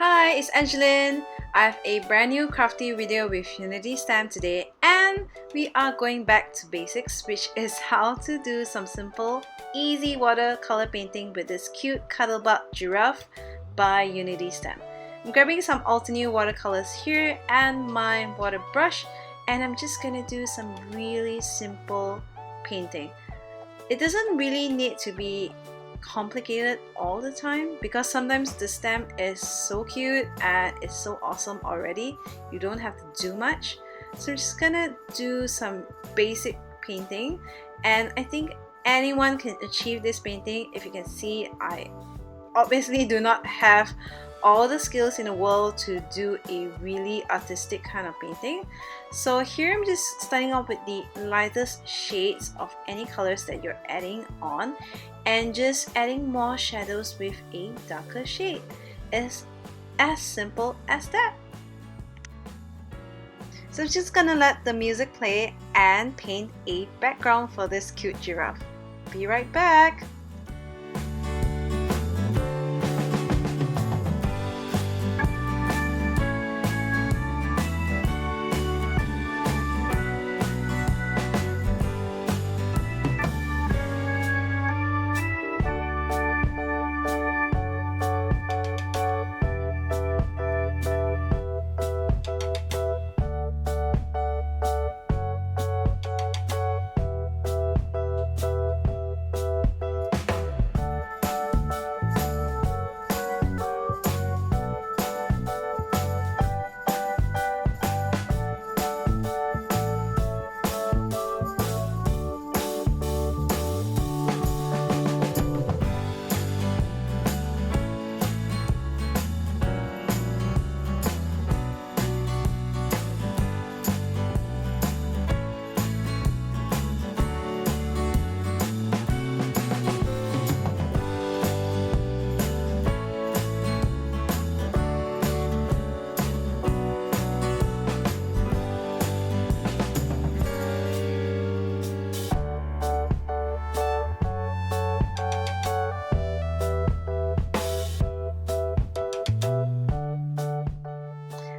Hi, it's Angeline. I have a brand new crafty video with Unity stamp today, and we are going back to basics, which is how to do some simple, easy watercolor painting with this cute cuddlebug giraffe by Unity stamp. I'm grabbing some alternate watercolors here and my water brush, and I'm just gonna do some really simple painting. It doesn't really need to be complicated all the time because sometimes the stamp is so cute and it's so awesome already. You don't have to do much. So I'm just gonna do some basic painting, and I think anyone can achieve this painting. If you can see, I obviously do not have all the skills in the world to do a really artistic kind of painting. So here I'm just starting off with the lightest shades of any colors that you're adding on and just adding more shadows with a darker shade. It's as simple as that. So I'm just gonna let the music play and paint a background for this cute giraffe. Be right back!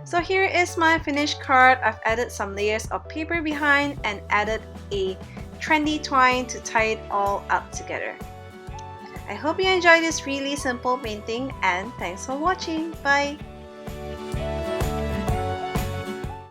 So here is my finished card. I've added some layers of paper behind and added a trendy twine to tie it all up together. I hope you enjoyed this really simple painting, and thanks for watching. Bye!